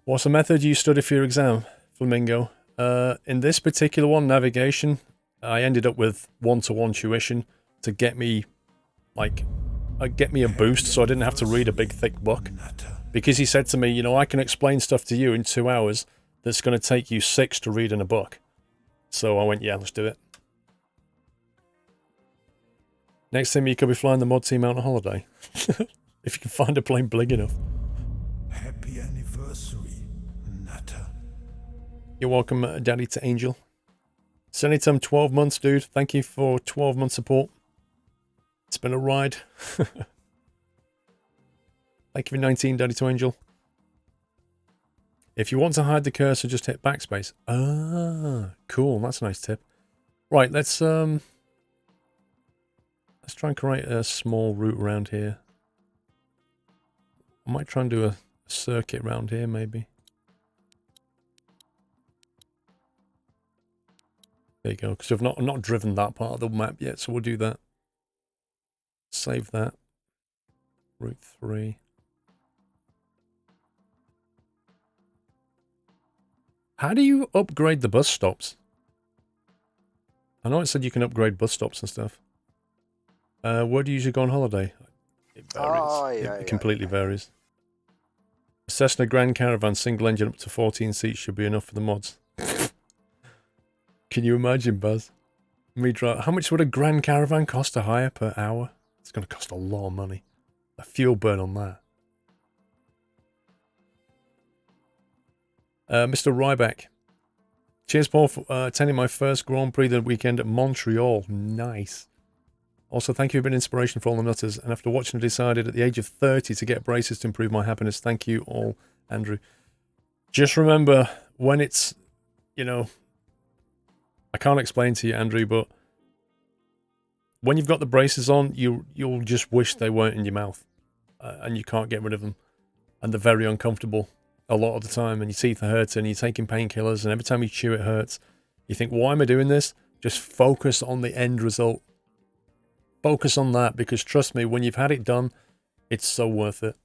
What's the method you study for your exam, Flamingo? In this particular one, navigation, I ended up with one-to-one tuition to get me, like, get me a boost so I didn't have to read a big thick book. Because he said to me, you know, I can explain stuff to you in 2 hours that's going to take you 6 to read in a book. So I went, yeah, let's do it. Next time you could be flying the mod team out on a holiday. If you can find a plane big enough. Happy anniversary, Natter. You're welcome, Daddy to Angel. Senitum, 12 months, dude. Thank you for 12 month support. It's been a ride. Thank you for 19, Daddy to Angel. If you want to hide the cursor, just hit backspace. Ah, cool. That's a nice tip. Right, let's try and create a small route around here. I might try and do a circuit around here, maybe. There you go, because I've not driven that part of the map yet, so we'll do that. Save that. Route 3. How do you upgrade the bus stops? I know it said you can upgrade bus stops and stuff. Where do you usually go on holiday? It varies. It completely varies. A Cessna Grand Caravan single engine up to 14 seats should be enough for the mods. Can you imagine, Buzz? Me drive. How much would a Grand Caravan cost to hire per hour? It's going to cost a lot of money. A fuel burn on that. Mr. Ryback. Cheers, Paul, for attending my first Grand Prix the weekend at Montreal. Nice. Also, thank you for being an inspiration for all the nutters. And after watching, I decided at the age of 30 to get braces to improve my happiness. Thank you all, Andrew. Just remember, when it's, you know, I can't explain to you, Andrew, but when you've got the braces on, you'll just wish they weren't in your mouth. And you can't get rid of them. And they're very uncomfortable a lot of the time. And your teeth are hurting, you're taking painkillers, and every time you chew it hurts. You think, why am I doing this? Just focus on the end result. Focus on that, because trust me, when you've had it done, it's so worth it.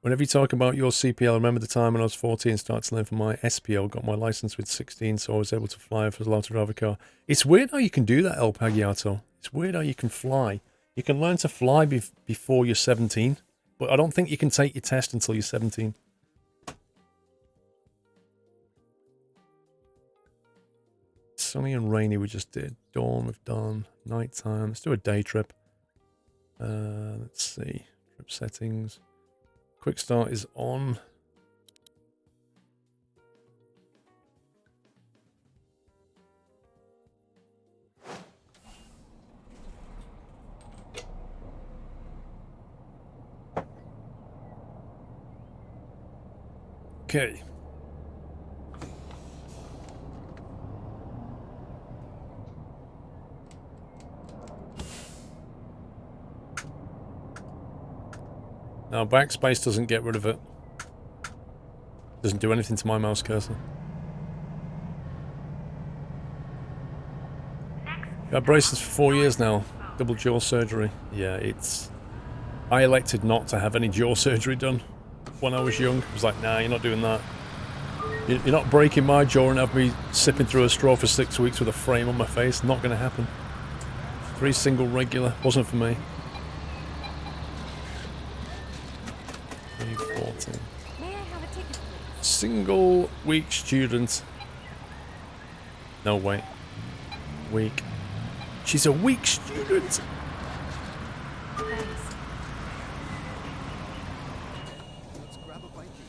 Whenever you talk about your CPL, I remember the time when I was 14 and started to learn for my SPL, got my license with 16, so I was able to fly if I was allowed to drive a car. It's weird how you can do that, El Pagliato. It's weird how you can fly. You can learn to fly before you're 17, but I don't think you can take your test until you're 17. Sunny and rainy we just did. Dawn we've done. Nighttime. Let's do a day trip. Let's see. Trip settings. Quick start is on. Okay. Now, backspace doesn't get rid of it. Doesn't do anything to my mouse cursor. I've had braces for 4 years now. Double jaw surgery. Yeah, it's... I elected not to have any jaw surgery done when I was young. I was like, nah, you're not doing that. You're not breaking my jaw and have me sipping through a straw for 6 weeks with a frame on my face. Not going to happen. 3 single regular. Wasn't for me. 14. May I have a ticket, please? Single week student. No, wait. Week. She's a weak student. Thanks. Let's grab a bite to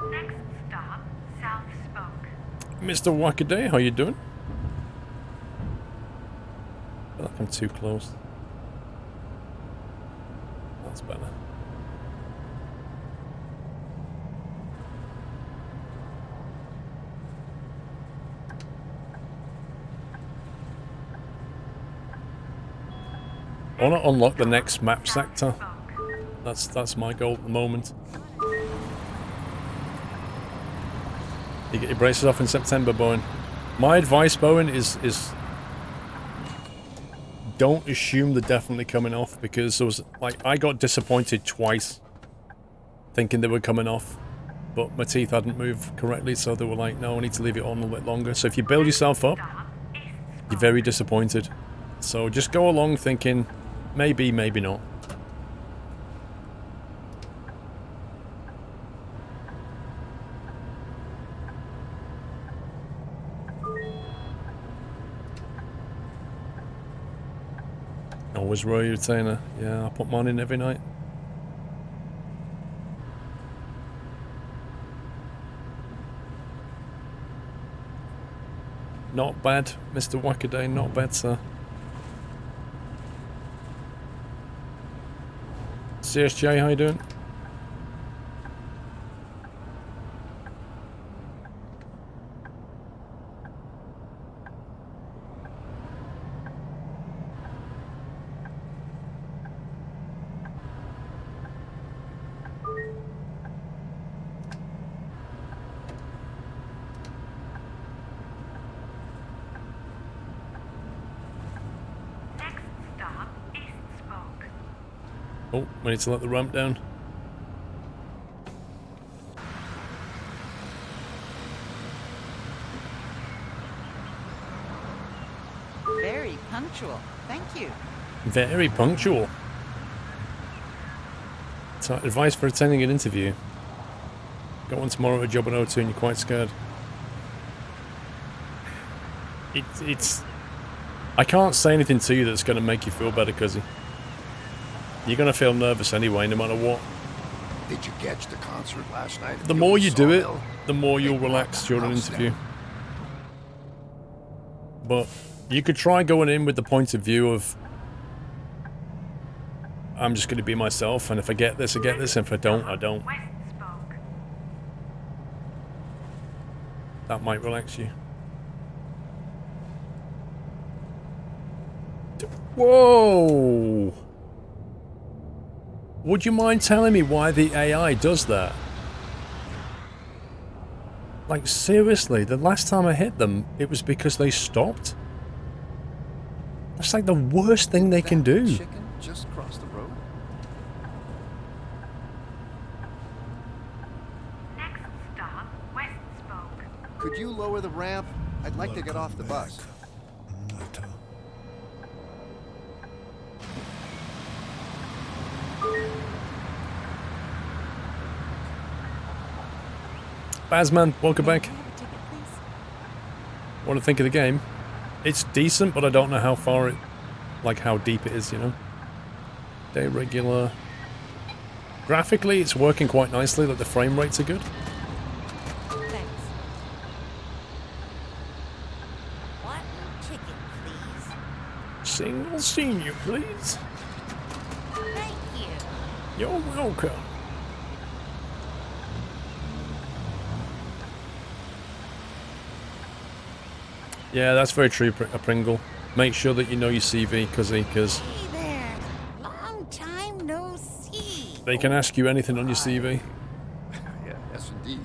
eat. Next stop, South Spoke. Mr. Wackaday, how you doing? I feel like I'm too close. That's better. I want to unlock the next map sector. That's my goal at the moment. You get your braces off in September, boy. My advice, Bowen, is don't assume they're definitely coming off, because there was, like, I got disappointed twice thinking they were coming off, but my teeth hadn't moved correctly, so they were like, no, I need to leave it on a little bit longer. So if you build yourself up, you're very disappointed. So just go along thinking, maybe, maybe not. Always row your retainer. Yeah, I put mine in every night. Not bad, Mr. Wackaday, not bad, sir. CSJ, how you doing? Oh, we need to let the ramp down. Very punctual. Thank you. Very punctual. So, advice for attending an interview. Got one tomorrow at a job at O2 and you're quite scared. It's... I can't say anything to you that's going to make you feel better, cuzzy. You're going to feel nervous anyway, no matter what. Did you catch the concert last night? The more you do it, the more you'll relax during an interview. But you could try going in with the point of view of, I'm just going to be myself, and if I get this, I get this, and if I don't, I don't. That might relax you. Whoa! Would you mind telling me why the AI does that? Like, seriously, the last time I hit them, it was because they stopped? That's like the worst thing they can do. Chicken just crossed the road. Next stop, West Spoke. Could you lower the ramp? I'd like to get off the bus. Bazman, welcome back. May I have a ticket, please? What do you think of the game? It's decent, but I don't know how far it... like, how deep it is, you know? Day regular... Graphically, it's working quite nicely, like the frame rates are good. Thanks. One ticket, please. Single senior, please. Thank you. You're welcome. Yeah, that's very true, Pringle. Make sure that you know your CV, because Hey there. Long time no see. they can ask you anything on your CV. Yeah, yes indeed.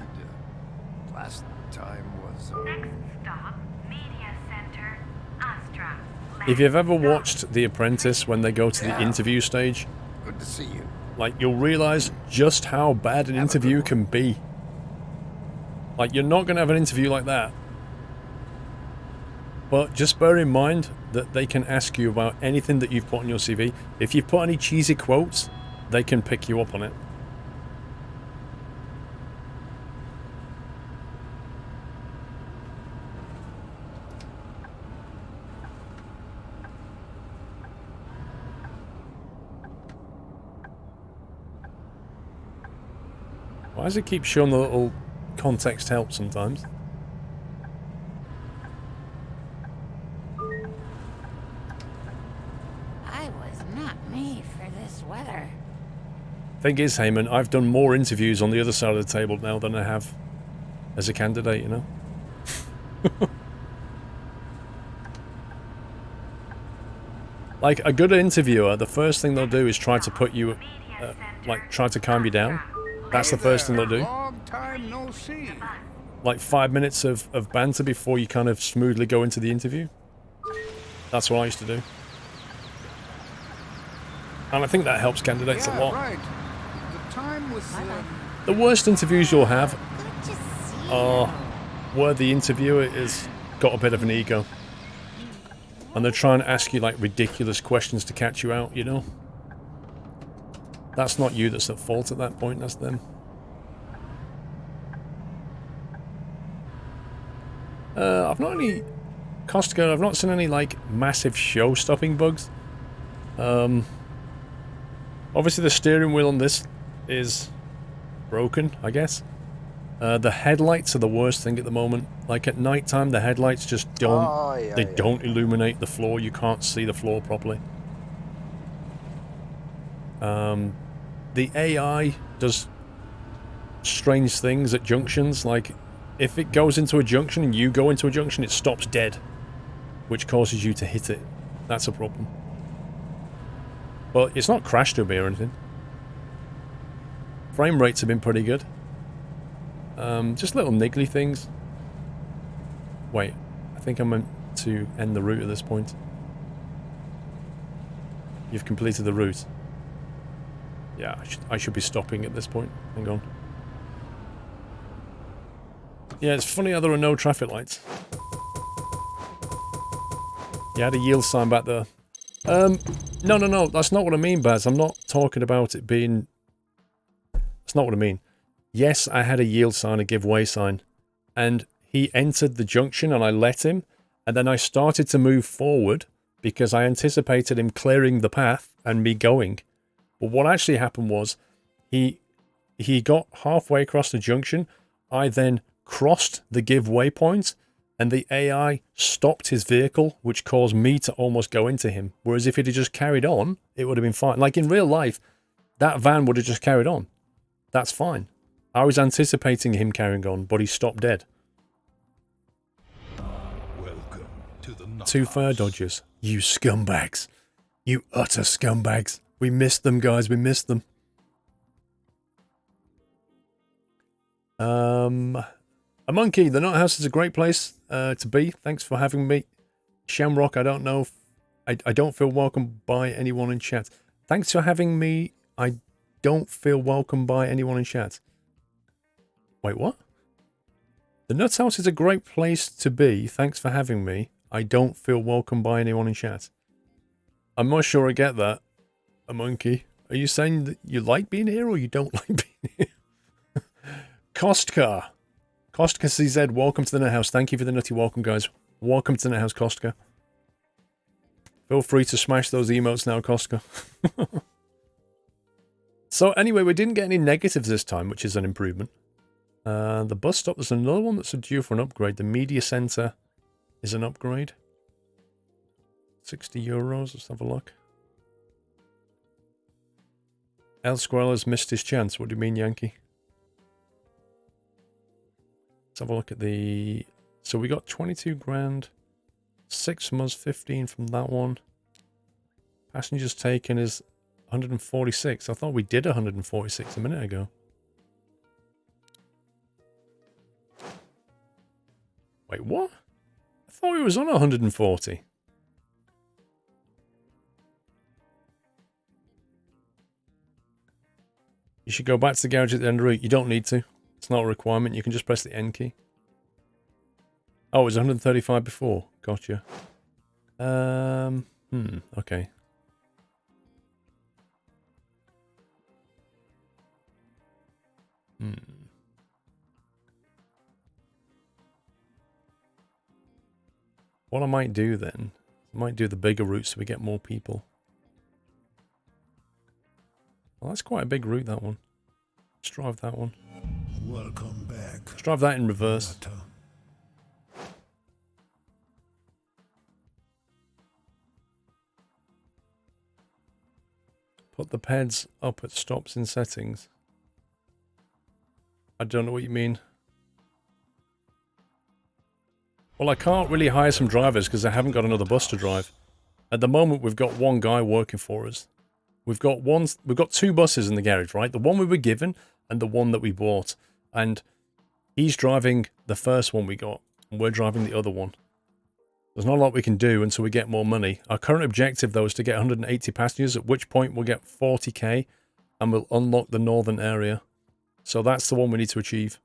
Last time was... Next stop, Media Center, Astra. If you've ever watched The Apprentice when they go to the interview stage, Good to see you. like, you'll realize just how bad an interview can be. Like, you're not going to have an interview like that. But just bear in mind that they can ask you about anything that you've put on your CV. If you've put any cheesy quotes, they can pick you up on it. Why does it keep showing the little context help sometimes? I was not made for this weather. Thing is, Heyman, I've done more interviews on the other side of the table now than I have as a candidate, you know? Like, a good interviewer, the first thing they'll do is try to put you, like, try to calm you down. That's the first thing they'll do. Long time no see. like 5 minutes of banter before you kind of smoothly go into the interview. That's what I used to do. And I think that helps candidates a lot. Right. The time was. The worst interviews you'll have Good to see are you. where the interviewer is got a bit of an ego. And they're trying to ask you like ridiculous questions to catch you out, you know? That's not you that's at fault at that point, that's them. I've not any... Costco, I've not seen any like massive show-stopping bugs. Obviously the steering wheel on this is broken, I guess. The headlights are the worst thing at the moment. Like at night time, the headlights just don't... they don't illuminate the floor. You can't see the floor properly. The AI does strange things at junctions. Like, if it goes into a junction and you go into a junction, it stops dead, which causes you to hit it. That's a problem. But it's not crashed to me or anything. Frame rates have been pretty good. Just little niggly things. Wait, I think I meant to end the route at this point. You've completed the route. Yeah, I should be stopping at this point. Hang on. Yeah, it's funny how there are no traffic lights. You had a yield sign back there. No, that's not what I mean, Baz. I'm not talking about it being... That's not what I mean. Yes, I had a yield sign, a give way sign, and he entered the junction and I let him, and then I started to move forward because I anticipated him clearing the path and me going. But what actually happened was he got halfway across the junction. I then crossed the give way point and the AI stopped his vehicle, which caused me to almost go into him. Whereas if it had just carried on, it would have been fine. Like in real life, that van would have just carried on. That's fine. I was anticipating him carrying on, but he stopped dead. Welcome to the Two fire dodgers. You scumbags. You utter scumbags. We missed them, guys. We missed them. A monkey. The Nut House is a great place to be. Thanks for having me. Shamrock, I don't know if... I don't feel welcomed by anyone in chat. Thanks for having me. I don't feel welcomed by anyone in chat. Wait, what? The Nut House is a great place to be. Thanks for having me. I don't feel welcomed by anyone in chat. I'm not sure I get that. A monkey. Are you saying that you like being here or you don't like being here? Kostka. Kostka CZ, welcome to the Nut House. Thank you for the nutty welcome, guys. Welcome to the Nut House, Kostka. Feel free to smash those emotes now, Kostka. So anyway, we didn't get any negatives this time, which is an improvement. The bus stop, there's another one that's due for an upgrade. The media centre is an upgrade. 60 euros, let's have a look. El Squirrel has missed his chance. What do you mean, Yankee? Let's have a look at the... So we got 22 grand. 6 from us, 15 from that one. Passengers taken is 146. I thought we did 146 a minute ago. Wait, what? I thought we was on 140. You should go back to the garage at the end of the route. You don't need to. It's not a requirement. You can just press the N key. Oh, it was 135 before. Gotcha. Okay. What I might do then, I might do the bigger route so we get more people. Well, that's quite a big route, that one. Let's drive that one. Welcome back. Let's drive that in reverse. Put the pads up at stops in settings. I don't know what you mean. Well, I can't really hire some drivers because I haven't got another bus to drive. At the moment, we've got one guy working for us. We've got 2 buses in the garage, right? The one we were given and the one that we bought. And He's driving the first one we got, and we're driving the other one. There's not a lot we can do until we get more money. Our current objective, though, is to get 180 passengers, at which point we'll get 40k, and we'll unlock the northern area. So that's the one we need to achieve.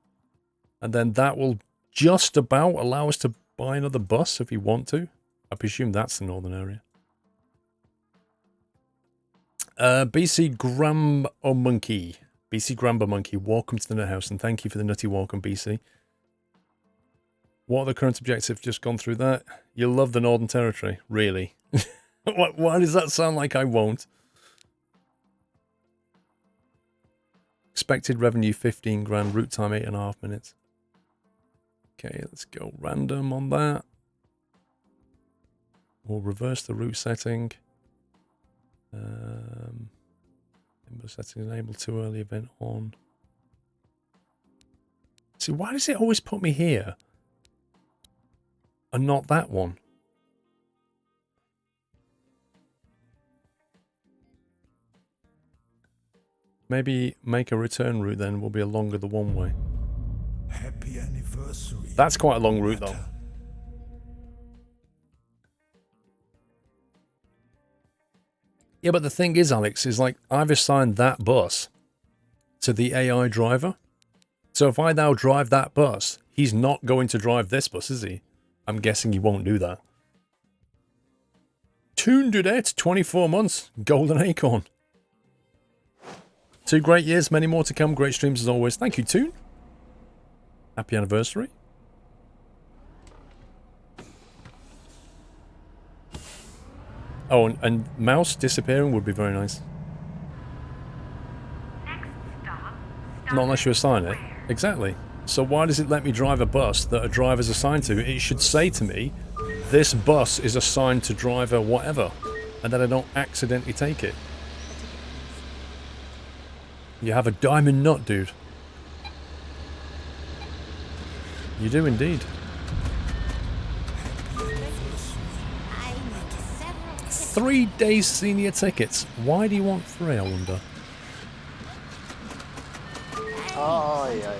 And then that will just about allow us to buy another bus if we want to. I presume that's the northern area. BC Gramba Monkey. BC Gramba Monkey, welcome to the Nut House, and thank you for the nutty welcome, BC. What are the current objectives? Just gone through that. You love the Northern Territory, really? Why does that sound like I won't? Expected revenue 15 grand, route time 8.5 minutes. Okay, let's go random on that. We'll reverse the route setting. Input setting enable too early event on. See, why does it always put me here and not that one? Maybe make a return route then will be a longer the one way. Happy anniversary. That's quite a long route though. Yeah, but the thing is, Alex, is like I've assigned that bus to the AI driver. So if I now drive that bus, he's not going to drive this bus, is he? I'm guessing he won't do that. Toon Dudette, 24 months, Golden Acorn. 2 great years, many more to come. Great streams as always. Thank you, Toon. Happy anniversary. Oh, and mouse disappearing would be very nice. Next stop, Not unless you assign it. Exactly. So why does it let me drive a bus that a driver's assigned to? It should say to me, this bus is assigned to driver whatever, and then I don't accidentally take it. You have a diamond nut, dude. You do indeed. I need several 3 days senior tickets. Why do you want 3, I wonder? Oh, yeah.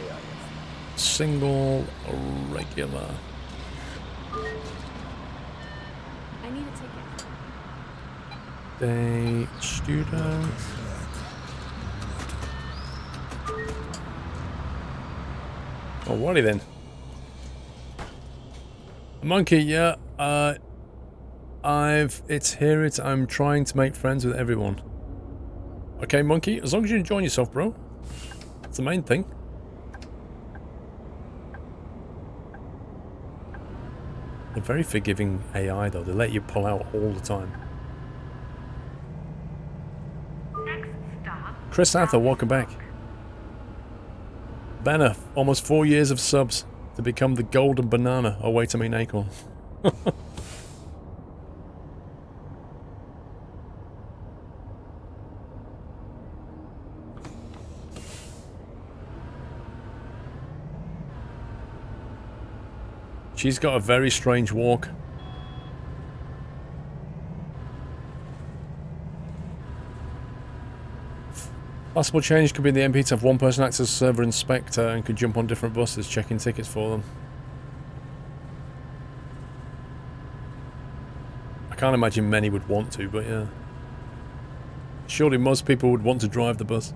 Single, regular. I need a ticket. Day, student. Alrighty then. Monkey, yeah. I'm trying to make friends with everyone. Okay, Monkey, as long as you enjoy yourself, bro. That's the main thing. They're very forgiving AI though, they let you pull out all the time. next stop, Chris Arthur, welcome back. Banner, almost 4 years of subs to become the golden banana. Oh wait, I mean acorn. She's got a very strange walk. Possible change could be the MP to have one person act as server inspector and could jump on different buses, checking tickets for them. I can't imagine many would want to, but yeah. Surely most people would want to drive the bus.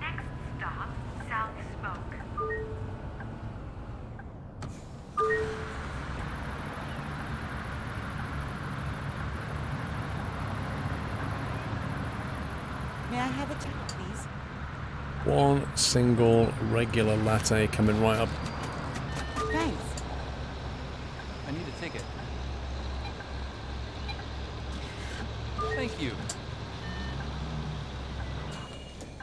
next stop, South Spoke. May I have a ticket, please? One single regular latte coming right up. Thanks. I need a ticket. Thank you.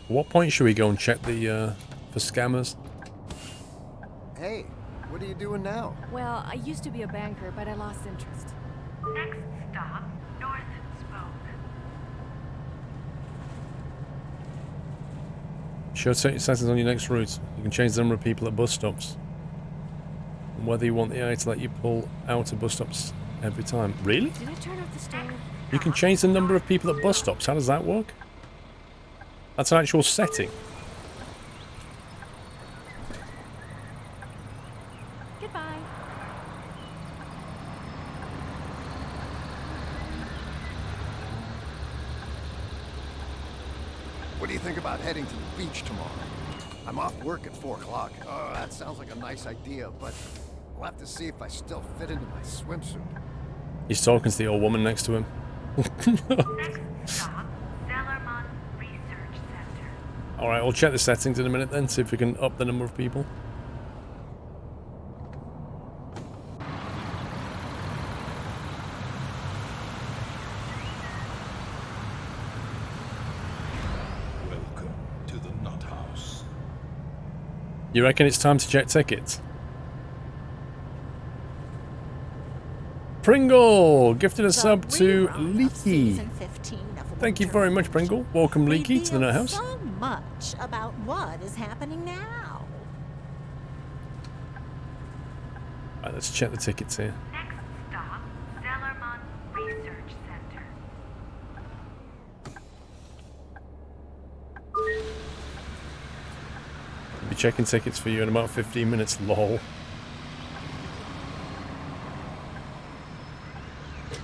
What point should we go and check the for scammers? Hey, what are you doing now? Well, I used to be a banker, but I lost interest. Next stop, North Spoke. Show settings on your next route. You can change the number of people at bus stops. And whether you want the AI to let you pull out of bus stops every time. Really? Did I turn off the stove? You can change the number of people at bus stops. How does that work? That's an actual setting. Goodbye. What do you think about heading to the beach tomorrow? I'm off work at 4 o'clock. Oh, that sounds like a nice idea, but we'll have to see if I still fit into my swimsuit. He's talking to the old woman next to him. Next stop, Zellerman Research Center. Alright, we'll check the settings in a minute then, see if we can up the number of people. Welcome to the Nut House. You reckon it's time to check tickets? Pringle! Gifted a sub to Leaky. Thank you very much, Pringle. Welcome, Leaky, to the Nut House. So much about what is happening now. Right, let's check the tickets here. Next stop, Zellerman Research Center. I'll be checking tickets for you in about 15 minutes, lol.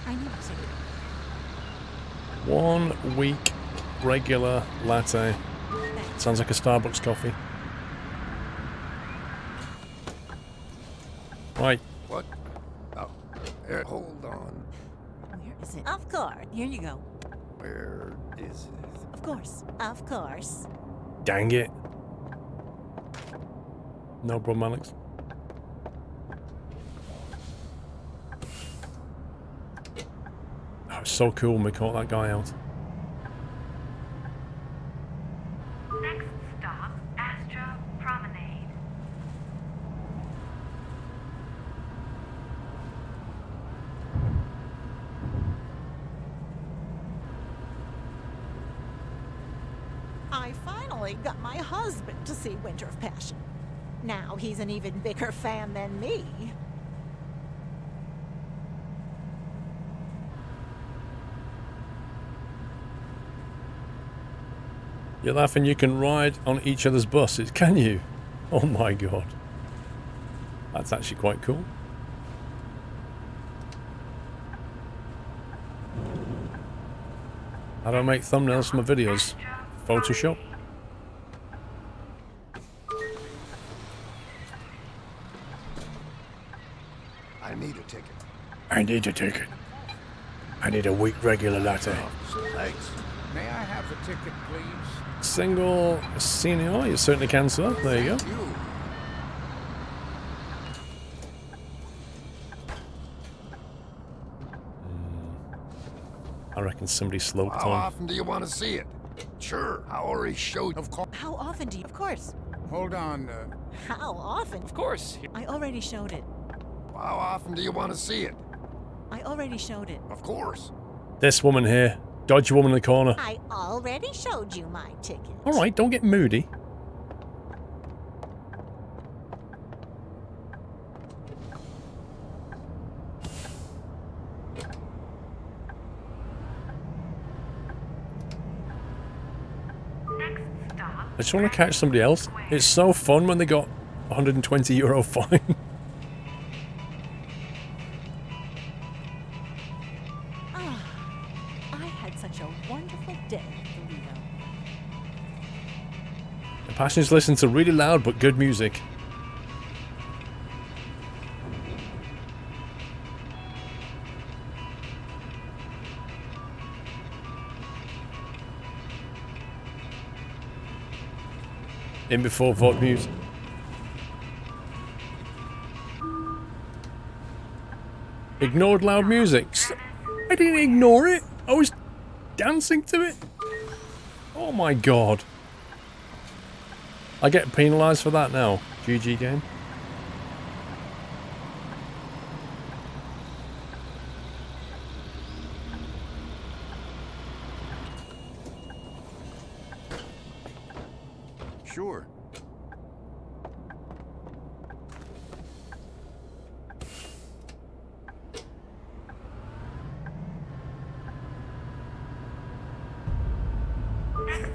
I need to. 1 week regular latte. Sounds like a Starbucks coffee. Right. What? Oh, hold on. Where is it? Of course. Here you go. Where is it? Of course. Of course. Dang it. No problem, Alex. That was so cool when we caught that guy out. Next stop, Astra Promenade. I finally got my husband to see Winter of Passion. Now he's an even bigger fan than me. You're laughing you can ride on each other's buses, can you? Oh my god. That's actually quite cool. How do I make thumbnails for my videos? Photoshop? I need a ticket. I need a ticket. I need a week regular latte. Thanks. May I have the ticket, please? Single senior, you certainly can, sir. There you go. You. I reckon somebody sloped How on. often do you want to see it? Sure, I already showed. Of course. How often do you? Of course. Hold on. How often? Of course. I already showed it. How often do you want to see it? I already showed it. Of course. This woman here. Dodgy woman in the corner. I already showed you my ticket. Alright, don't get moody. Next stop, I just want to catch somebody else. It's so fun when they got €120 fine. I had such a wonderful day at the Lido. The passengers listen to really loud but good music. In before VOD music. Ignored loud music. I didn't ignore it. I was dancing to it. Oh my god. I get penalised for that now. GG game. Sure.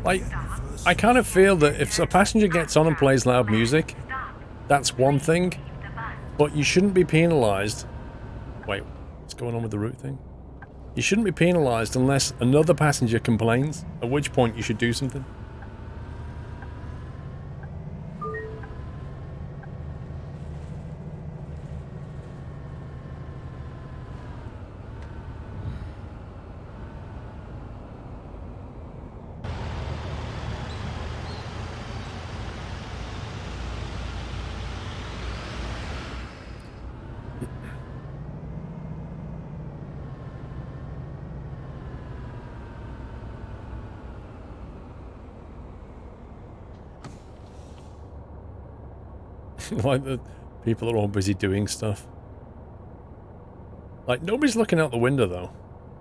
Like, I kind of feel that if a passenger gets on and plays loud music, that's one thing, but you shouldn't be penalised. Wait, what's going on with the route thing? You shouldn't be penalised unless another passenger complains, at which point you should do something. Like, the people are all busy doing stuff. Like, nobody's looking out the window, though.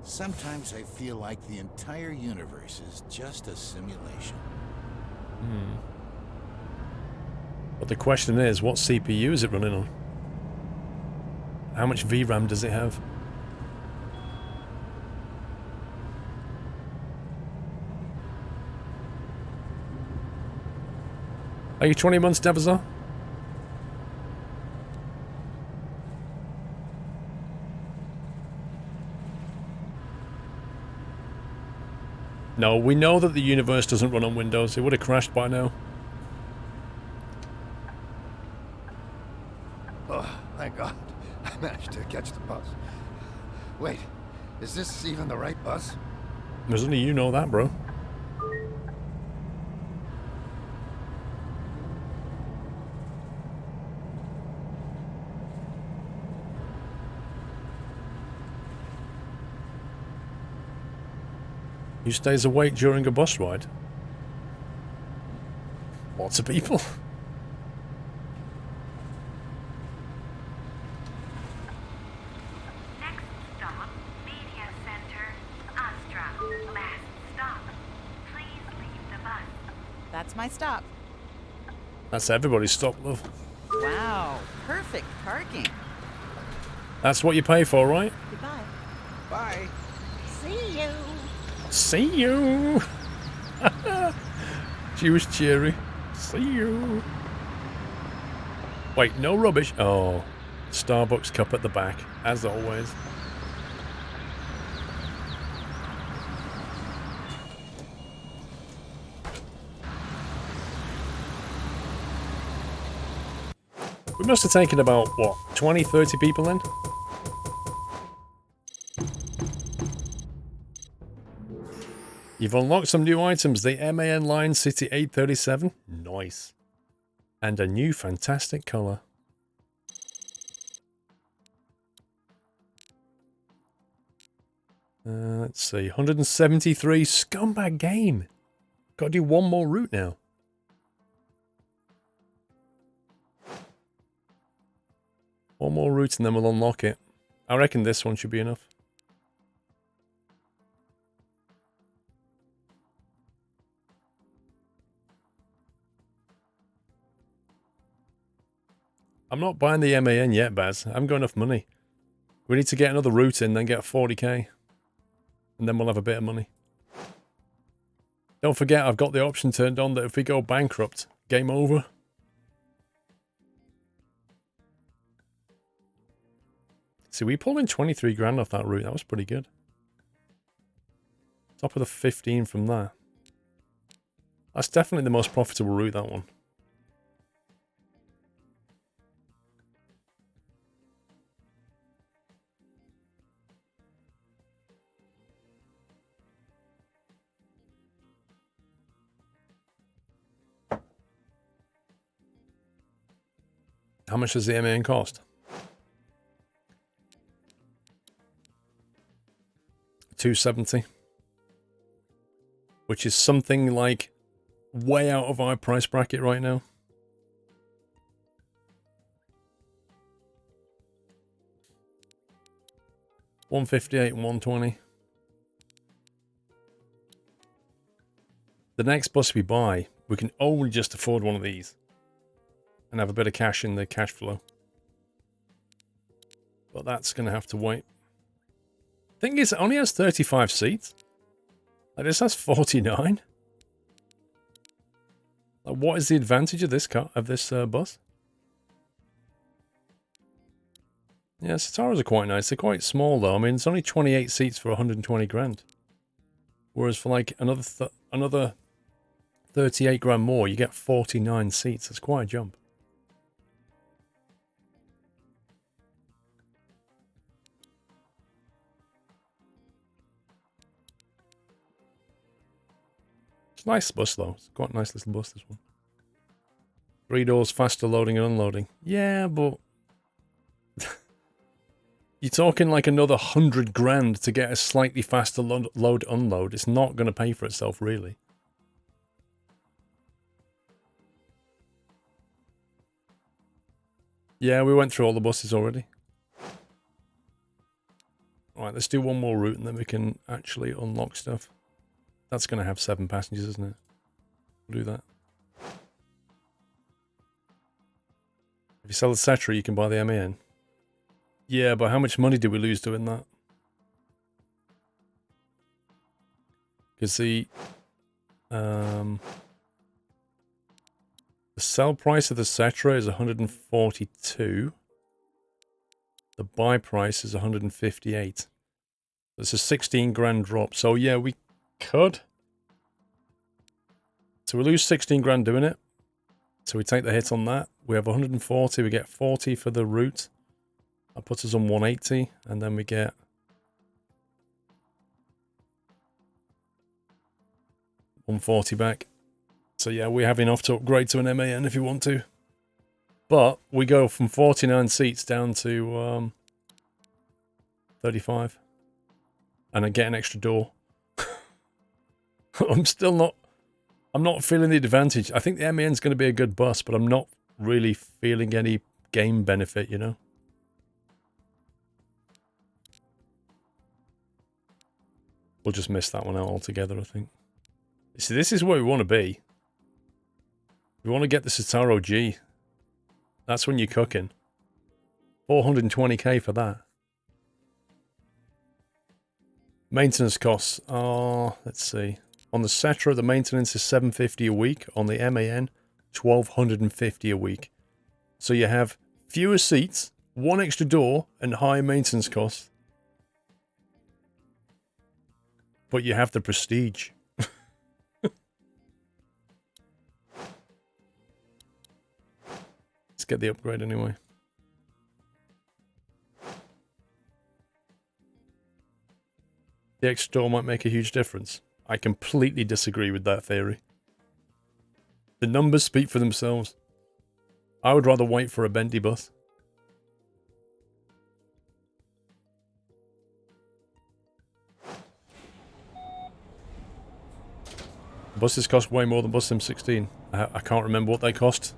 Sometimes I feel like the entire universe is just a simulation. But the question is, what CPU is it running on? How much VRAM does it have? Are you 20 months, Devazar? No, we know that the universe doesn't run on Windows. It would have crashed by now. Oh, thank God. I managed to catch the bus. Wait, is this even the right bus? There's only you know that, bro. Who stays awake during a bus ride? Lots of people. Next stop, Media Center, Astra. Last stop. Please leave the bus. That's my stop. That's everybody's stop, love. Wow, perfect parking. That's what you pay for, right? Goodbye. Bye. See you. See you. She was cheery. See you. Wait, no rubbish. Oh, Starbucks cup at the back, as always. We must have taken about, what, 20, 30 people in? You've unlocked some new items. The MAN Line City 837. Nice. And a new fantastic colour. Let's see. 173. Scumbag game. Got to do one more route now. One more route and then we'll unlock it. I reckon this one should be enough. I'm not buying the MAN yet, Baz. I haven't got enough money. We need to get another route in, then get 40k. And then we'll have a bit of money. Don't forget, I've got the option turned on that if we go bankrupt, game over. See, we pulled in 23 grand off that route. That was pretty good. Top of the 15 from there. That's definitely the most profitable route, that one. How much does the MAN cost? $270, which is something like way out of our price bracket right now. $158 and $120. The next bus we buy, we can only just afford one of these and have a bit of cash in the cash flow. But that's going to have to wait. Thing is, it only has 35 seats. Like, this has 49. What is the advantage of this car, of this bus? Yeah, Sataras are quite nice. They're quite small though. I mean, it's only 28 seats for 120 grand. Whereas for like another 38 grand more, you get 49 seats. That's quite a jump. It's a nice bus though. It's quite a nice little bus, this one. 3 doors, faster loading and unloading. Yeah, but you're talking like another 100 grand to get a slightly faster load unload. It's not going to pay for itself, really. Yeah, we went through all the buses already. Alright, let's do one more route and then we can actually unlock stuff. That's going to have 7 passengers, isn't it? We'll do that. If you sell the Cetra, you can buy the MAN. Yeah, but how much money did we lose doing that? Because the sell price of the Cetra is 142. The buy price is 158. It's a 16 grand drop. So yeah, we could. So we lose 16 grand doing it. So we take the hit on that. We have 140. We get 40 for the route. That puts us on 180. And then we get 140 back. So yeah, we have enough to upgrade to an MAN if you want to. But we go from 49 seats down to 35. And I get an extra door. I'm not feeling the advantage. I think the MAN's going to be a good bus, but I'm not really feeling any game benefit, you know? We'll just miss that one out altogether, I think. See, this is where we want to be. We want to get the Citaro G. That's when you're cooking. 420k for that. Maintenance costs are, let's see. On the Cetra, the maintenance is 750 a week. On the MAN, 1250 a week. So you have fewer seats, 1 extra door, and high maintenance costs. But you have the prestige. Let's get the upgrade anyway. The extra door might make a huge difference. I completely disagree with that theory. The numbers speak for themselves. I would rather wait for a Bentley bus. Buses cost way more than Bus Sim 16. I can't remember what they cost,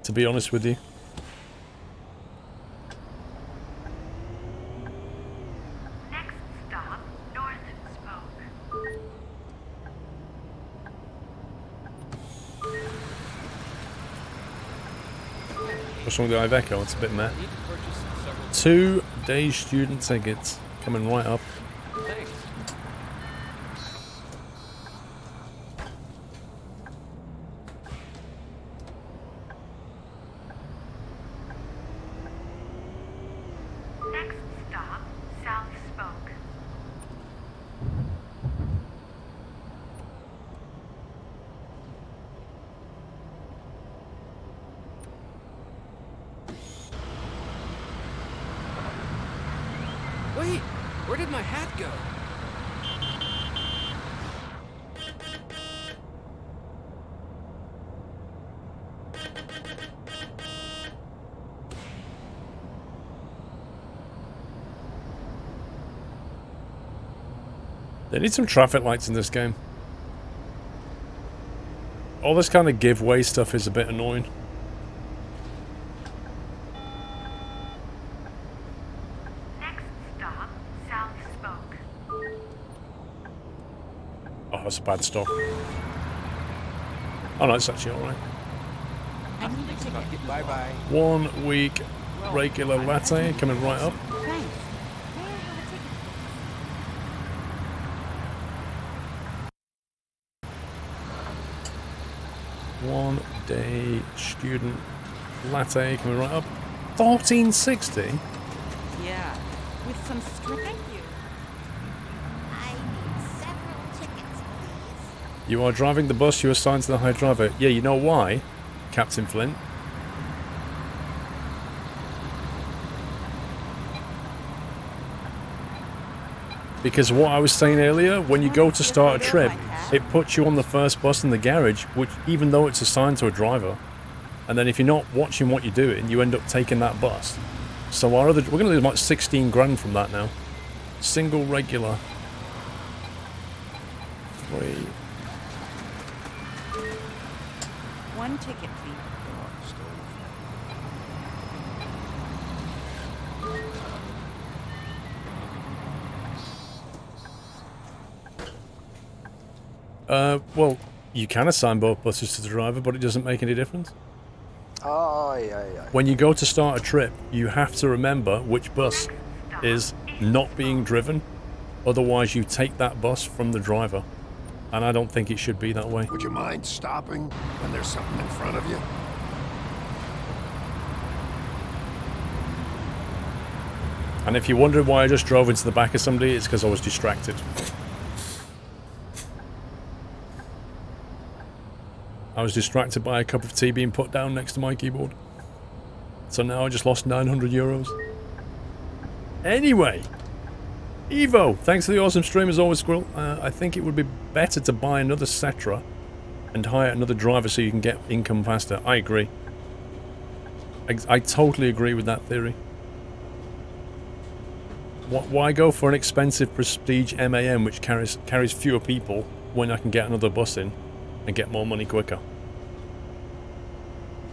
to be honest with you. Next stop, North Spoke. What's wrong with the Iveco? It's a bit meh. 2-day student tickets coming right up. Next stop, South Spoke. Wait, where did my hat go? They need some traffic lights in this game. All this kind of giveaway stuff is a bit annoying. Next stop, South Spoke. Oh, that's a bad stop. Oh no, it's actually alright. I need a ticket. Bye-bye. 1 week regular latte coming right up. Thanks. May I have a ticket? 1 day student latte coming right up. 1460? Yeah. With some string. Thank you. I need several tickets, please. You are driving the bus. You are assigned to the high driver. Yeah, you know why, Captain Flint? Because what I was saying earlier, when you go to start a trip, it puts you on the first bus in the garage, which even though it's assigned to a driver, and then if you're not watching what you're doing, you end up taking that bus. So we're going to lose about 16 grand from that now. Single regular. 3. 1 ticket, please. Well, you can assign both buses to the driver, but it doesn't make any difference. Oh, yeah. When you go to start a trip, you have to remember which bus is not being driven. Otherwise, you take that bus from the driver. And I don't think it should be that way. Would you mind stopping when there's something in front of you? And if you're wondering why I just drove into the back of somebody, it's because I was distracted. I was distracted by a cup of tea being put down next to my keyboard. So now I just lost 900 euros. Anyway, Evo, thanks for the awesome stream as always, Squirrel. I think it would be better to buy another Cetra and hire another driver so you can get income faster. I agree. I totally agree with that theory. Why go for an expensive Prestige MAN which carries fewer people when I can get another bus in and get more money quicker?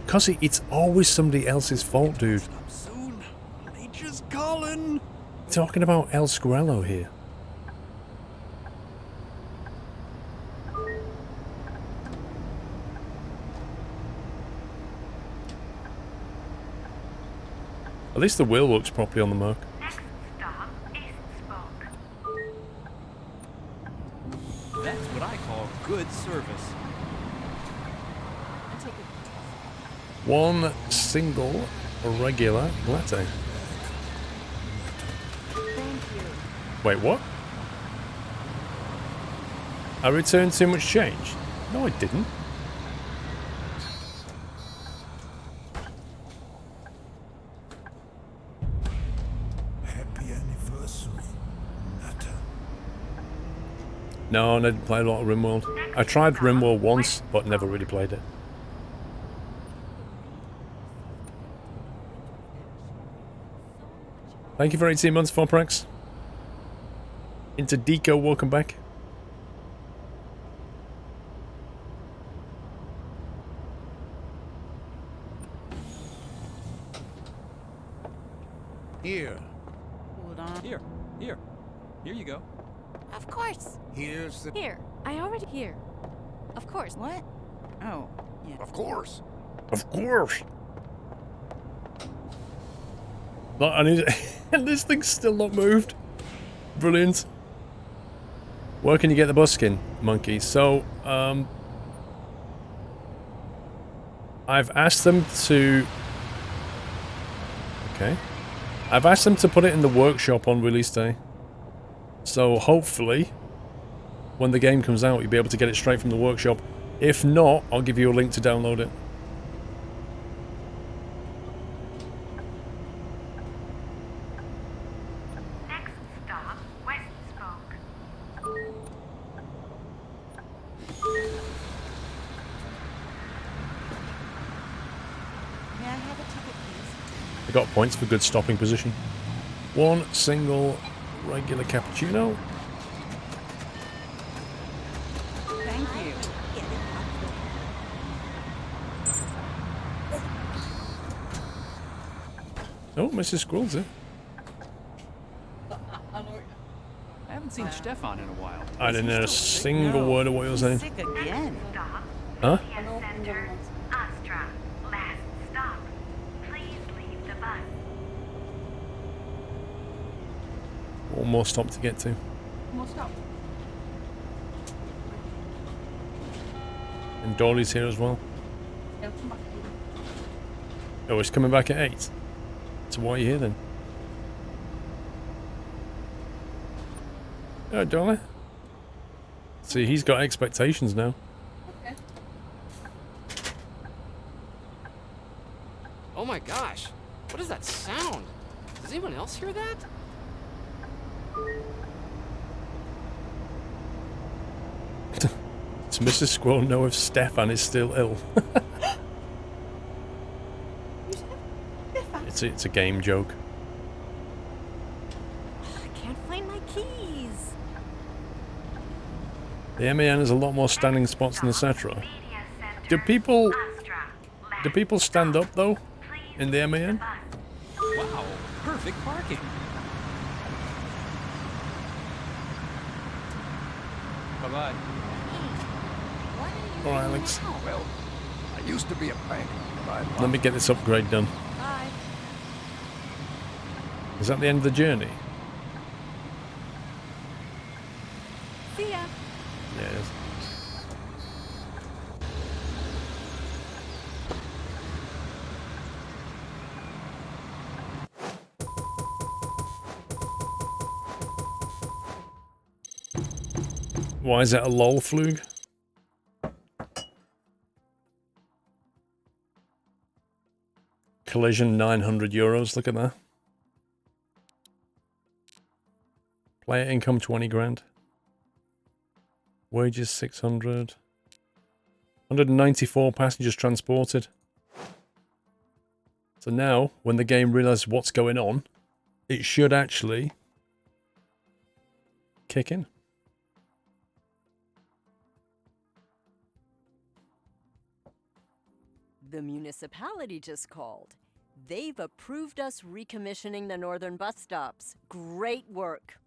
Because it's always somebody else's fault, dude. Stop soon. Nature's calling. Talking about El Squirrelo here. At least the wheel works properly on the Merc. Next stop is Spoke. That's what I call good service. 1 single regular latte. Thank you. Wait, what? I returned too much change? No, I didn't. Happy anniversary, Nata. No, I didn't play a lot of RimWorld. I tried RimWorld once, but never really played it. Thank you for 18 months, Foprex. Into Deco, welcome back. Here. Hold on. Here you go. Of course. Here's the... Here. I already here. Of course. What? Oh, yeah. Of course. Of course. Look, and this thing's still not moved. Brilliant. Where can you get the bus skin, Monkey? So, I've asked them to... Okay. I've asked them to put it in the workshop on release day. So, hopefully, when the game comes out, you'll be able to get it straight from the workshop. If not, I'll give you a link to download it. Next stop, West Spoke. May I have a ticket, please? I got points for good stopping position. 1 single regular cappuccino. Thank you. Oh, Mrs. Squirrel's here. I haven't seen Stefan in a while. I didn't hear a single word of what you were saying. Sick again. Stop, Huh? Media Center, Astra. Last stop. Please leave the bus. One more stop to get to. Almost up. And Dolly's here as well. Oh, it's coming back at 8. So why are you here then? Oh, darling. See, he's got expectations now. Okay. Oh my gosh. What is that sound? Does anyone else hear that? Does Mrs. Squirrel know if Stefan is still ill? It's a game joke. I can't find my keys. The MAN has a lot more standing spots than the Cetra. Do people stand up though in the MAN? Wow, perfect parking. Bye-bye. All right, Alex. Well, I used to be a banker, but Let me get this upgrade done. Bye. Is that the end of the journey? See ya. Yes. Why is that a lol flug? Collision €900. Look at that. Player income 20 grand. Wages 600. 194 passengers transported. So now, when the game realizes what's going on, it should actually kick in. The municipality just called. They've approved us recommissioning the northern bus stops. Great work.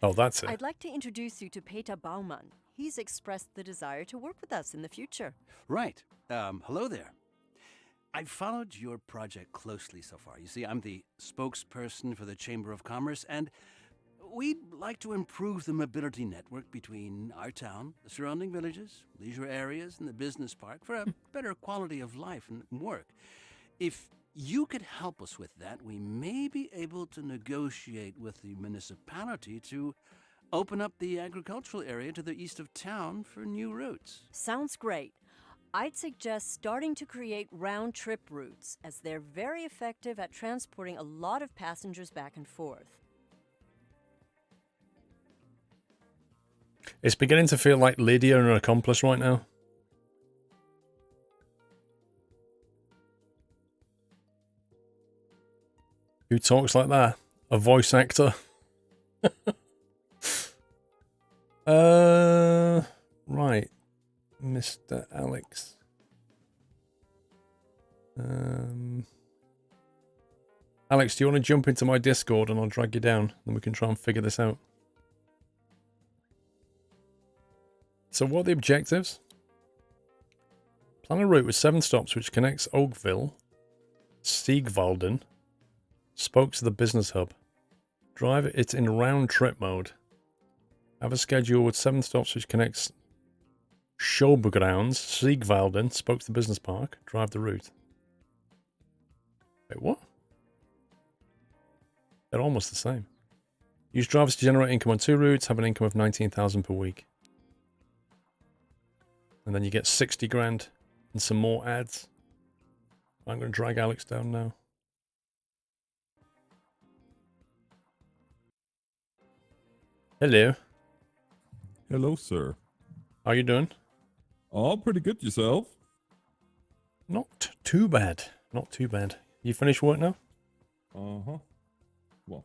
Oh, that's it. I'd like to introduce you to Peter Baumann. He's expressed the desire to work with us in the future. Right. Hello there. I've followed your project closely so far. You see, I'm the spokesperson for the Chamber of Commerce, and we'd like to improve the mobility network between our town, the surrounding villages, leisure areas, and the business park for a better quality of life and work. If you could help us with that, we may be able to negotiate with the municipality to open up the agricultural area to the east of town for new routes. Sounds great. I'd suggest starting to create round-trip routes, as they're very effective at transporting a lot of passengers back and forth. It's beginning to feel like Lydia and her accomplice right now. Who talks like that? A voice actor? Right. Mr. Alex. Alex, do you want to jump into my Discord and I'll drag you down? Then we can try and figure this out. So what are the objectives? Plan a route with 7 stops which connects Oakville, Siegwalden, spokes to the business hub. Drive it in round trip mode. Have a schedule with 7 stops which connects Showgrounds, Siegwalden, spokes to the business park. Drive the route. Wait, what? They're almost the same. Use drivers to generate income on 2 routes. Have an income of 19,000 per week. And then you get 60 grand and some more ads. I'm going to drag Alex down now. Hello. Hello, sir. How you doing? Oh, pretty good. Yourself? Not too bad. Not too bad. You finished work now? Uh-huh. Well.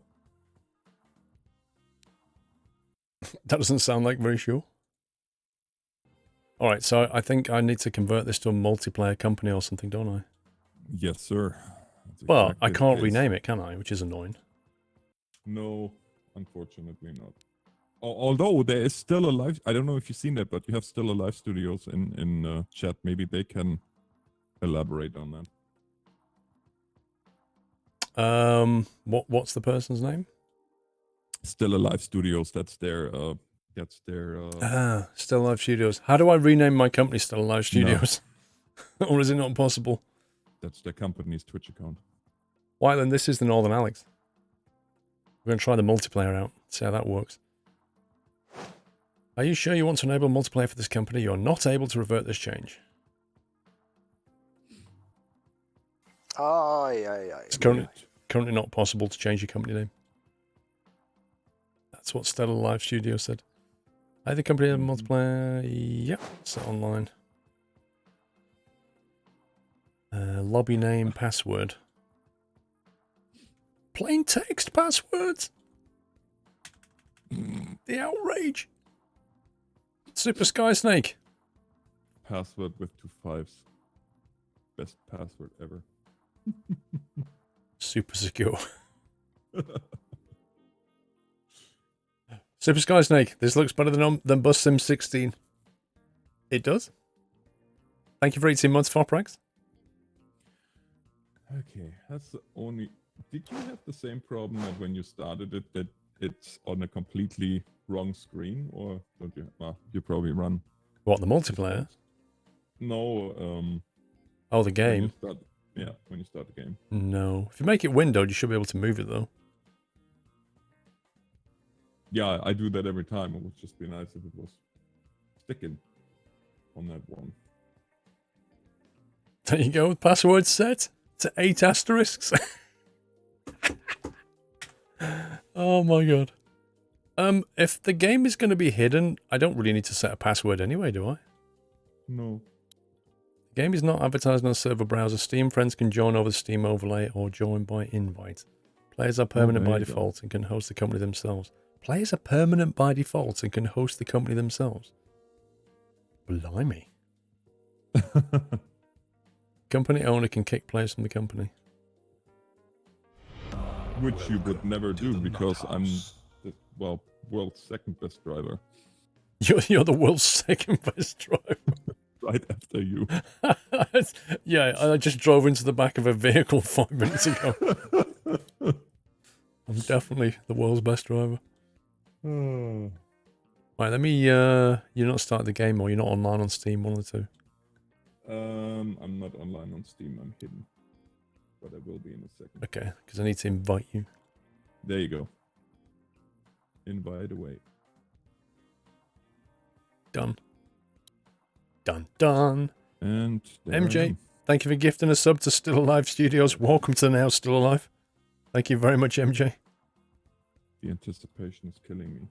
That doesn't sound like very sure. Alright, so I think I need to convert this to a multiplayer company or something, don't I? Yes, sir. Well, I can't rename it, can I? Which is annoying. No, unfortunately not. Although there is still a live... I don't know if you've seen that, but you have still a live studios in chat. Maybe they can elaborate on that. What's the person's name? Still Alive Studios. That's their... Still Alive Studios. How do I rename my company Still Alive Studios? Or is it not possible? That's their company's Twitch account. Whiteland, this is the Northern Alex. We're going to try the multiplayer out, see how that works. Are you sure you want to enable multiplayer for this company? You're not able to revert this change. Aye, aye, aye. It's currently not possible to change your company name. That's what Stellar Live Studio said. Are the company have multiplayer? Yep, set online. Lobby name, password. Plain text passwords. The outrage. Super Sky Snake. Password with 2 5s. Best password ever. Super secure. Super Sky Snake. This looks better than Bus Sim 16. It does. Thank you for 18 months, Foprax. Okay, that's the only... Did you have the same problem that when you started it, that it's on a completely wrong screen? Or don't you? Well, you probably run... What, the multiplayer? No, oh, the game? When you start the game. No. If you make it windowed, you should be able to move it, though. Yeah, I do that every time. It would just be nice if it was sticking on that one. There you go. Password set to 8 asterisks. Oh my god. If the game is going to be hidden, I don't really need to set a password anyway, do I? No. The game is not advertised on a server browser. Steam friends can join over the Steam overlay or join by invite. Players are permanent by default and can host the company themselves. Players are permanent by default and can host the company themselves. Blimey. Company owner can kick players from the company. Which you would never do because I'm the, world's second best driver. You're the world's second best driver. Right after you. Yeah, I just drove into the back of a vehicle 5 minutes ago. I'm definitely the world's best driver. Right, let me, you're not starting the game or you're not online on Steam, one or two. I'm not online on Steam, I'm hidden. But I will be in a second. Okay, because I need to invite you. There you go. Invite away. Done. Done, done. And MJ, thank you for gifting a sub to Still Alive Studios. Welcome to Now Still Alive. Thank you very much, MJ. The anticipation is killing me.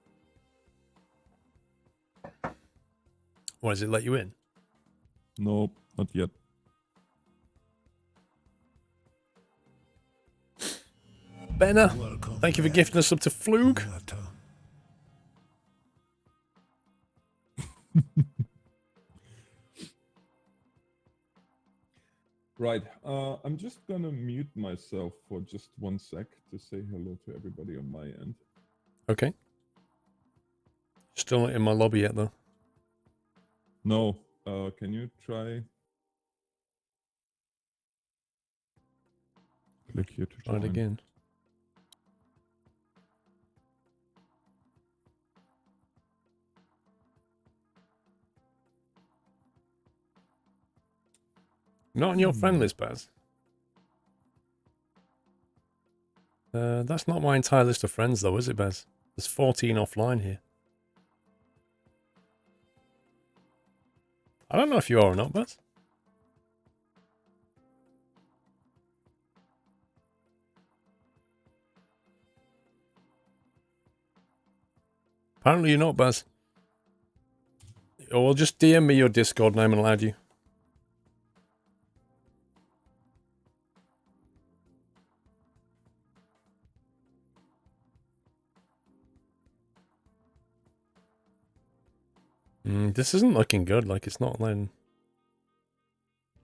What, does it let you in? Nope, not yet. Benner, thank you for gifting us up to Flug. Right, I'm just gonna mute myself for just 1 sec to say hello to everybody on my end. Okay. Still not in my lobby yet, though. No, can you try? Click here to try it again. Not on your friend list, Baz. That's not my entire list of friends, though, is it, Baz? There's 14 offline here. I don't know if you are or not, Baz. Apparently you're not, Baz. Or just DM me your Discord name and I'll add you. This isn't looking good, like it's not letting...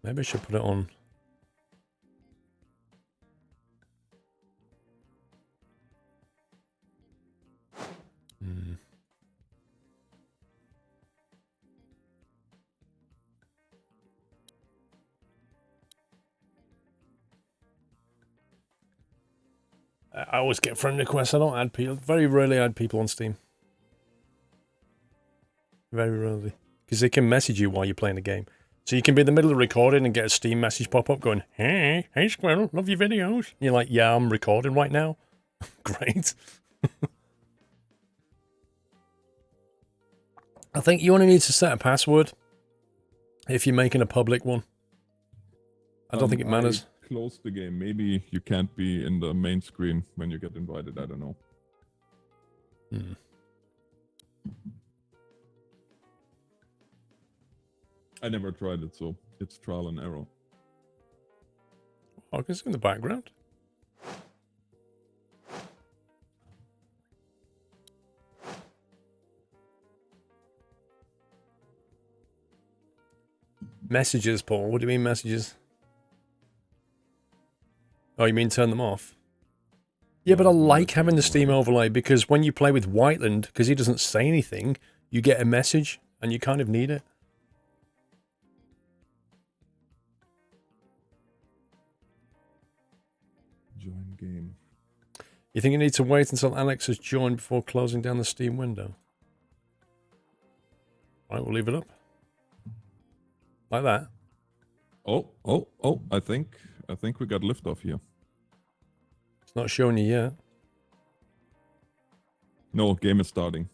Maybe I should put it on. I always get friend requests. I don't add people. Very rarely add people on Steam. Very rarely. Because they can message you while you're playing the game. So you can be in the middle of recording and get a Steam message pop up going, hey Squirrel, love your videos. And you're like, yeah, I'm recording right now. Great. I think you only need to set a password if you're making a public one. I don't think it matters. I closed the game. Maybe you can't be in the main screen when you get invited. I don't know. I never tried it, so it's trial and error. Oh, it's in the background. Messages, Paul. What do you mean messages? Oh, you mean turn them off? Yeah, but I like having the Steam overlay because when you play with Whiteland, because he doesn't say anything, you get a message and you kind of need it. Join game. You think you need to wait until Alex has joined before closing down the Steam window? Right, we'll leave it up. Like that. Oh, I think we got liftoff here. It's not showing you yet. No, game is starting.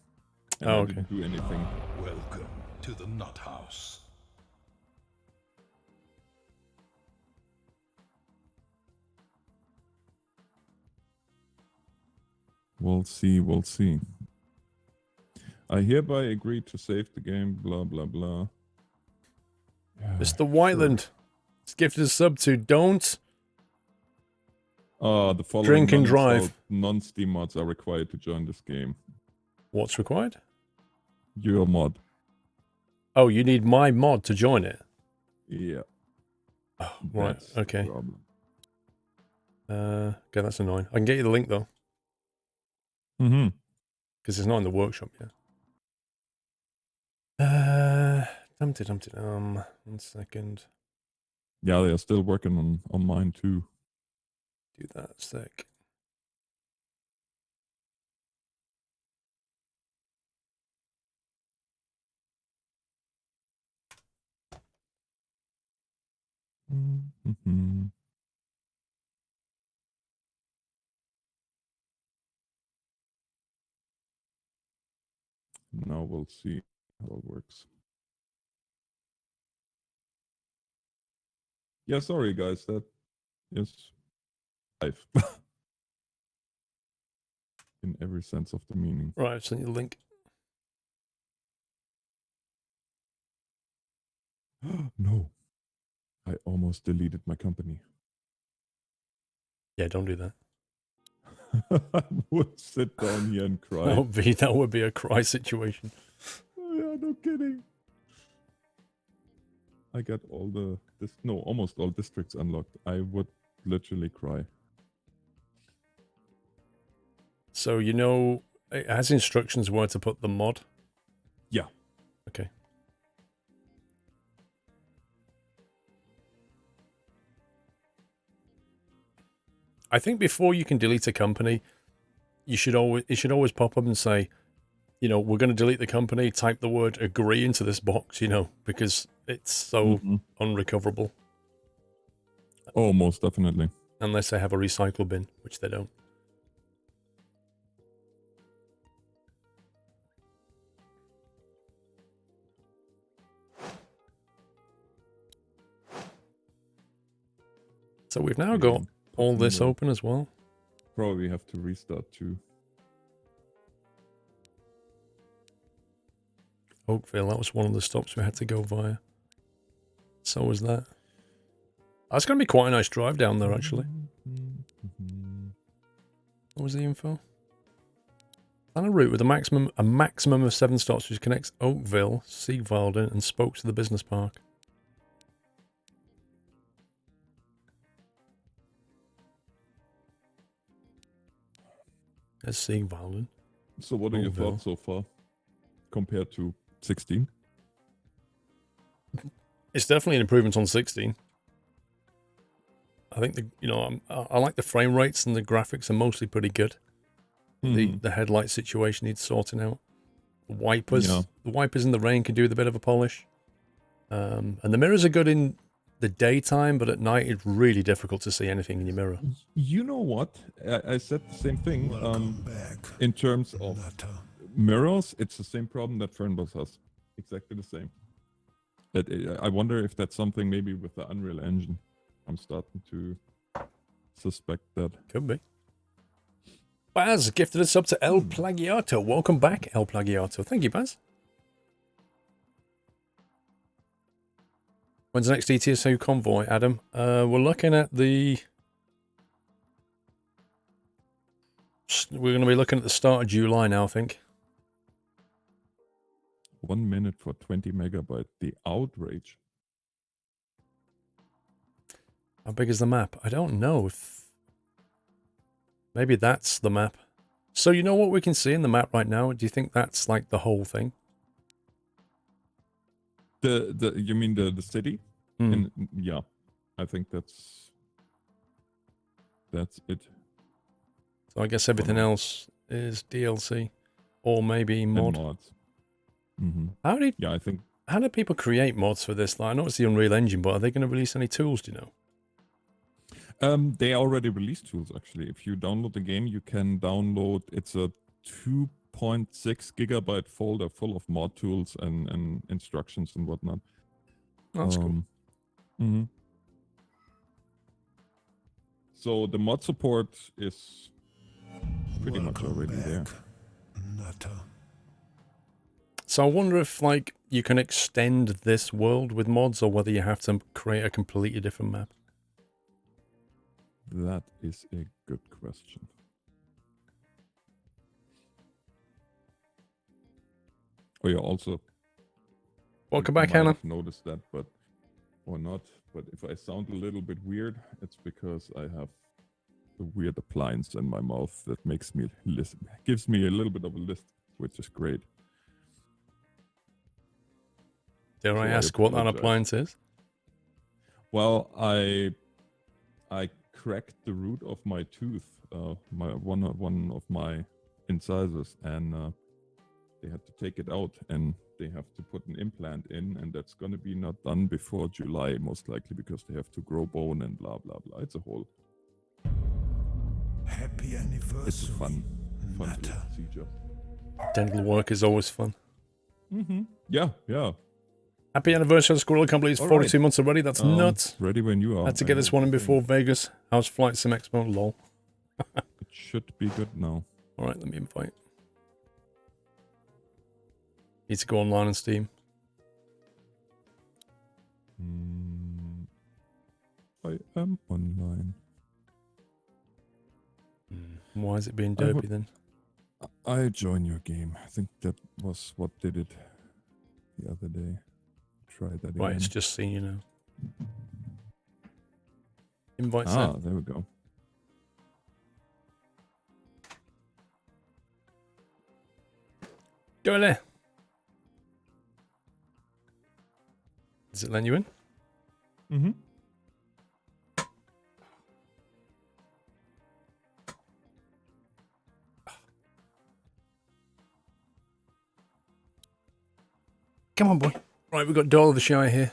And oh, I okay. didn't do anything. Welcome to the Nut House. We'll see. I hereby agree to save the game, blah, blah, blah. Mr. Whiteland. It's gifted a sub to don't the following drink and drive. Non-Steam mods are required to join this game. What's required? Your mod. Oh, you need my mod to join it? Yeah. Oh, right, That's the okay. problem. Okay, that's annoying. I can get you the link, though. Mm-hmm. Because it's not in the workshop yet. Dum-de-dum-de-dum. 1 second. Yeah, they are still working on mine too. Do that sec. Mm-hmm. Now we'll see how it works. Yeah, sorry guys, that is life. In every sense of the meaning. Right, I've sent you the link. No. I almost deleted my company. Yeah, don't do that. I would sit down here and cry. That would be a cry situation. Yeah, no kidding. I got almost all districts unlocked. I would literally cry. So, you know, it has instructions where to put the mod? Yeah. Okay. I think before you can delete a company, it should always pop up and say, you know, we're going to delete the company, type the word agree into this box, you know, because it's so unrecoverable. Oh, most definitely. Unless they have a recycle bin, which they don't. So we've now got all this open as well. Probably have to restart too. Oakville, that was one of the stops we had to go via. So was that. That's going to be quite a nice drive down there, actually. What was the info? On a route with a maximum of 7 stops, which connects Oakville, Siegwalden, and Spoke to the business park. There's Siegwalden. So what are your thoughts so far compared to 16? It's definitely an improvement on 16. I think I like the frame rates and the graphics are mostly pretty good. The headlight situation needs sorting out. The wipers in the rain can do with a bit of a polish. And the mirrors are good in the daytime, but at night it's really difficult to see anything in your mirror. You know what? I said the same thing. In terms of mirrors, it's the same problem that Fernbus has. Exactly the same. I wonder if that's something maybe with the Unreal Engine. I'm starting to suspect that. Could be. Baz gifted us up to El Plagiato. Welcome back, El Plagiato. Thank you, Baz. When's the next ETSO convoy, Adam? We're looking at the... We're going to be looking at the start of July now, I think. 1 minute for 20 megabyte. The outrage. How big is the map? I don't know. Maybe that's the map. So you know what we can see in the map right now? Do you think that's like the whole thing? You mean the city? Yeah, I think that's it. So I guess everything else is DLC, or maybe mod. And mods. Mm-hmm. How do people create mods for this? Like, I know it's the Unreal Engine, but are they going to release any tools? Do you know? They already released tools, actually. If you download the game, you can download, it's a 2.6 gigabyte folder full of mod tools and instructions and whatnot. That's cool. Mm-hmm. So the mod support is pretty much already there. So I wonder if, like, you can extend this world with mods, or whether you have to create a completely different map. That is a good question. Oh, yeah, also... Welcome back, Hannah. I've noticed that, but... Or not. But if I sound a little bit weird, it's because I have a weird appliance in my mouth that makes me listen. Gives me a little bit of a lisp, which is great. Dare I ask what that appliance is? Well, I cracked the root of my tooth, one of my incisors, and they had to take it out, and they have to put an implant in, and that's going to be not done before July, most likely, because they have to grow bone and blah blah blah. It's a whole. Happy anniversary. It's a fun procedure. Dental work is always fun. Mm-hmm. Yeah. Happy anniversary, Squirrel. I can't believe it's 42 months already. That's nuts. Ready when you are. Had to get this one in before Vegas. How's Flight Sim Expo? Lol. It should be good now. All right, let me invite. Need to go online on Steam. I am online. Why is it being derpy then? I join your game. I think that was what did it the other day. Try that again. Right, it's just seen you now. Invite sent. There we go. Go in there. Does it let you in? Mm-hmm. Come on, boy. Right, we've got Doll of the Shire here.